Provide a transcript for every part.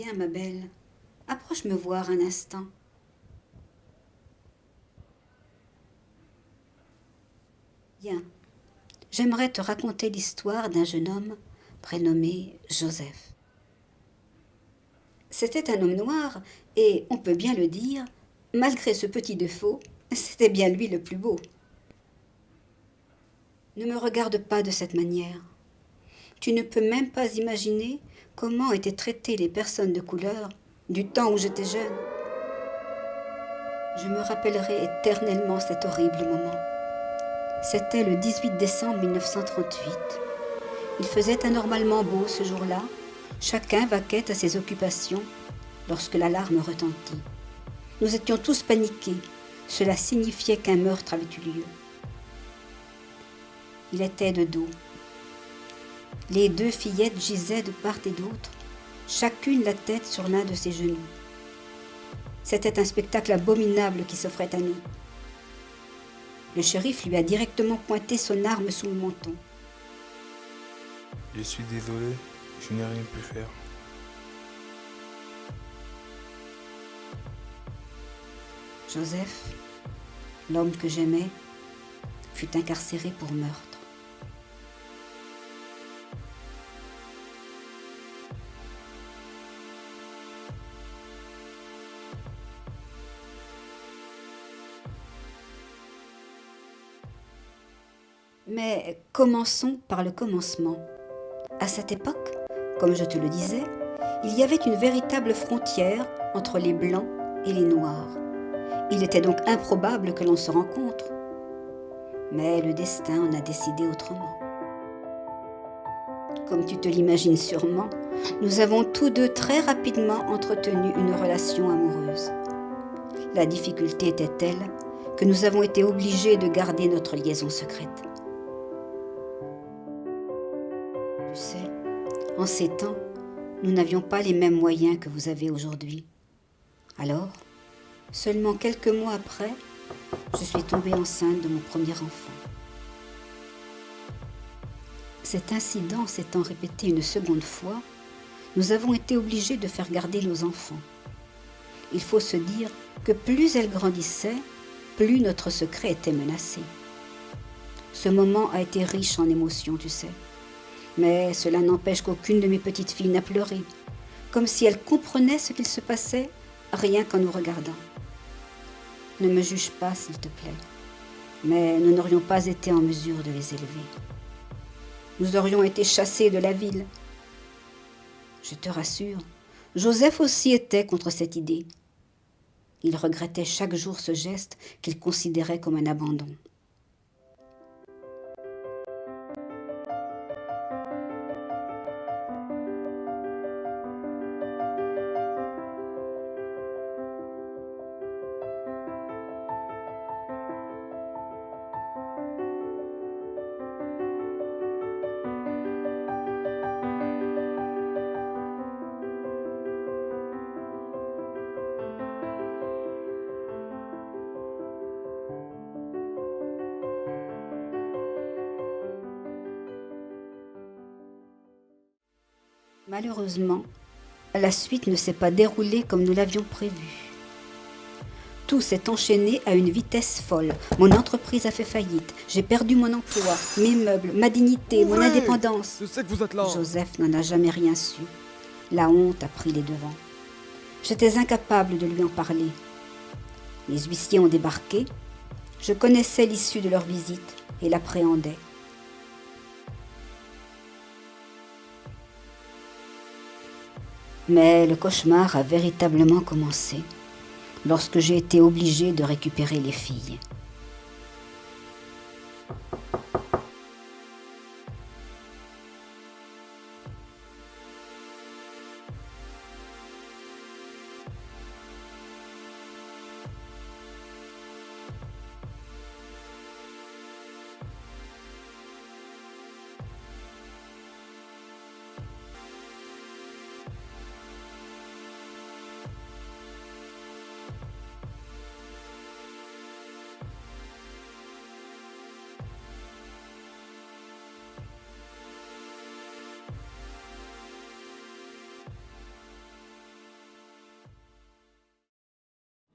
Viens, ma belle, approche me voir un instant. Viens, j'aimerais te raconter l'histoire d'un jeune homme prénommé Joseph. C'était un homme noir et, on peut bien le dire, malgré ce petit défaut, c'était bien lui le plus beau. Ne me regarde pas de cette manière. Tu ne peux même pas imaginer comment étaient traitées les personnes de couleur du temps où j'étais jeune. Je me rappellerai éternellement cet horrible moment. C'était le 18 décembre 1938. Il faisait anormalement beau ce jour-là. Chacun vaquait à ses occupations lorsque l'alarme retentit. Nous étions tous paniqués. Cela signifiait qu'un meurtre avait eu lieu. Il était de dos. Les deux fillettes gisaient de part et d'autre, chacune la tête sur l'un de ses genoux. C'était un spectacle abominable qui s'offrait à nous. Le shérif lui a directement pointé son arme sous le menton. Je suis désolé, je n'ai rien pu faire. Joseph, l'homme que j'aimais, fut incarcéré pour meurtre. Mais commençons par le commencement. À cette époque, comme je te le disais, il y avait une véritable frontière entre les Blancs et les Noirs. Il était donc improbable que l'on se rencontre. Mais le destin en a décidé autrement. Comme tu te l'imagines sûrement, nous avons tous deux très rapidement entretenu une relation amoureuse. La difficulté était telle que nous avons été obligés de garder notre liaison secrète. Tu sais, en ces temps, nous n'avions pas les mêmes moyens que vous avez aujourd'hui. Alors, seulement quelques mois après, je suis tombée enceinte de mon premier enfant. Cet incident s'étant répété une seconde fois, nous avons été obligés de faire garder nos enfants. Il faut se dire que plus elles grandissaient, plus notre secret était menacé. Ce moment a été riche en émotions, tu sais. Mais cela n'empêche qu'aucune de mes petites filles n'a pleuré, comme si elles comprenaient ce qu'il se passait rien qu'en nous regardant. Ne me juge pas, s'il te plaît, mais nous n'aurions pas été en mesure de les élever. Nous aurions été chassés de la ville. Je te rassure, Joseph aussi était contre cette idée. Il regrettait chaque jour ce geste qu'il considérait comme un abandon. Malheureusement, la suite ne s'est pas déroulée comme nous l'avions prévu. Tout s'est enchaîné à une vitesse folle. Mon entreprise a fait faillite. J'ai perdu mon emploi, mes meubles, ma dignité, mon indépendance. Je sais que vous êtes là. Joseph n'en a jamais rien su. La honte a pris les devants. J'étais incapable de lui en parler. Les huissiers ont débarqué. Je connaissais l'issue de leur visite et l'appréhendais. Mais le cauchemar a véritablement commencé lorsque j'ai été obligée de récupérer les filles.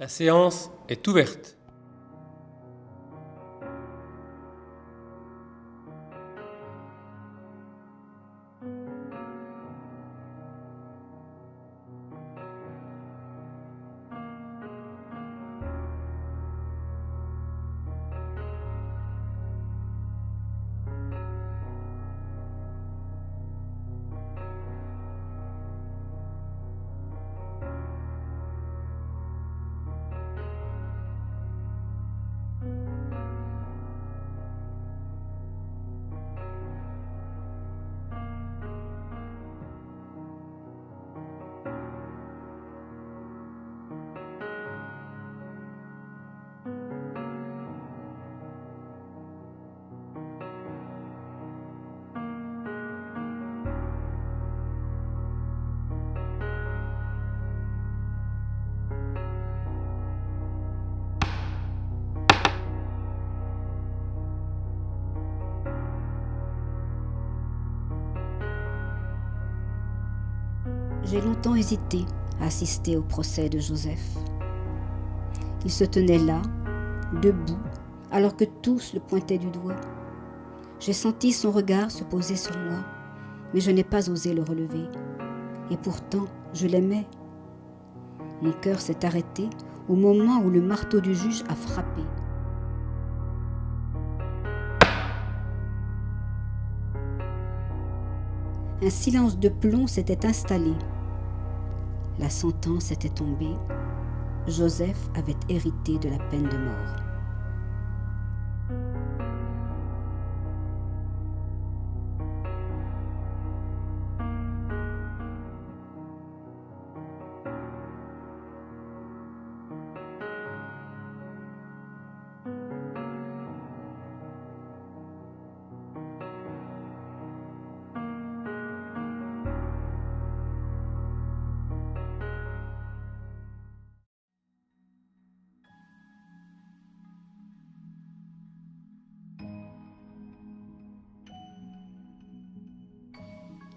La séance est ouverte. J'ai longtemps hésité à assister au procès de Joseph. Il se tenait là, debout, alors que tous le pointaient du doigt. J'ai senti son regard se poser sur moi, mais je n'ai pas osé le relever. Et pourtant, je l'aimais. Mon cœur s'est arrêté au moment où le marteau du juge a frappé. Un silence de plomb s'était installé. La sentence était tombée. Joseph avait hérité de la peine de mort.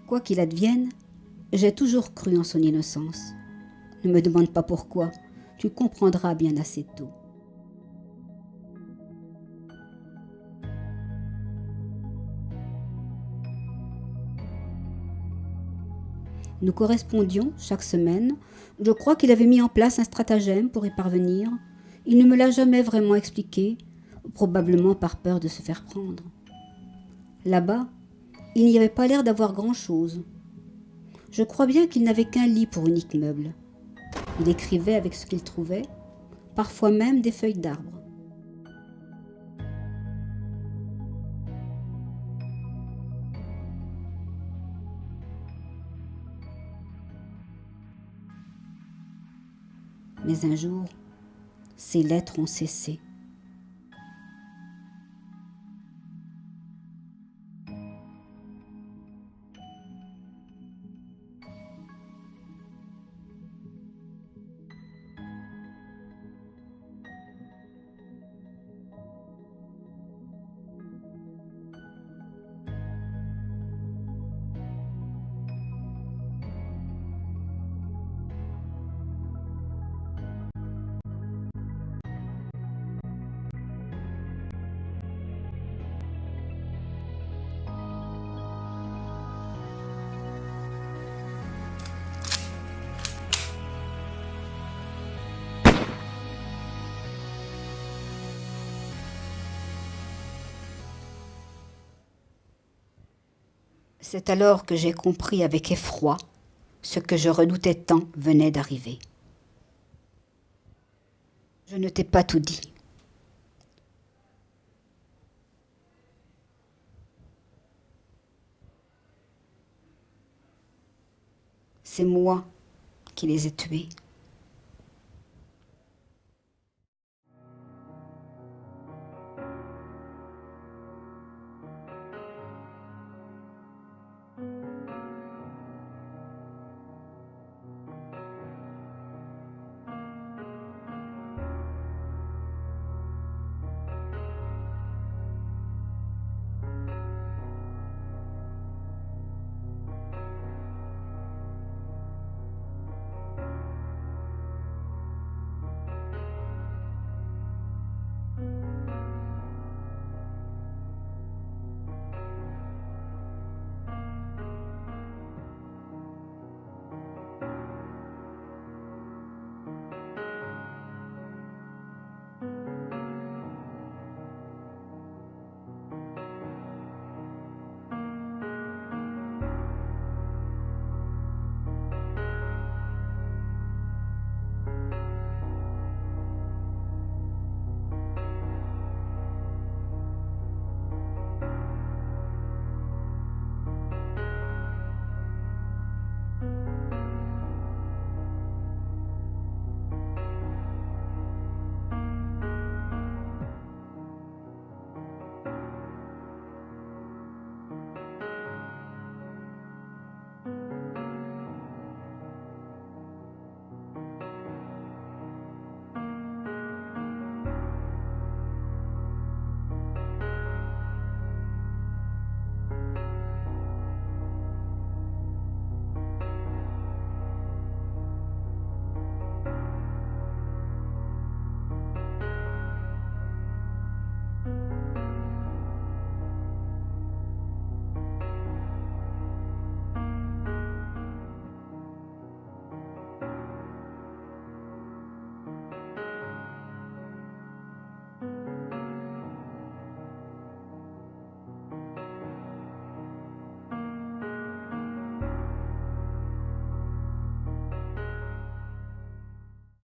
Quoi qu'il advienne, j'ai toujours cru en son innocence. Ne me demande pas pourquoi, tu comprendras bien assez tôt. Nous correspondions chaque semaine. Je crois qu'il avait mis en place un stratagème pour y parvenir. Il ne me l'a jamais vraiment expliqué, probablement par peur de se faire prendre. Là-bas, il n'y avait pas l'air d'avoir grand-chose. Je crois bien qu'il n'avait qu'un lit pour unique meuble. Il écrivait avec ce qu'il trouvait, parfois même des feuilles d'arbre. Mais un jour, ces lettres ont cessé. C'est alors que j'ai compris avec effroi ce que je redoutais tant venait d'arriver. Je ne t'ai pas tout dit. C'est moi qui les ai tués.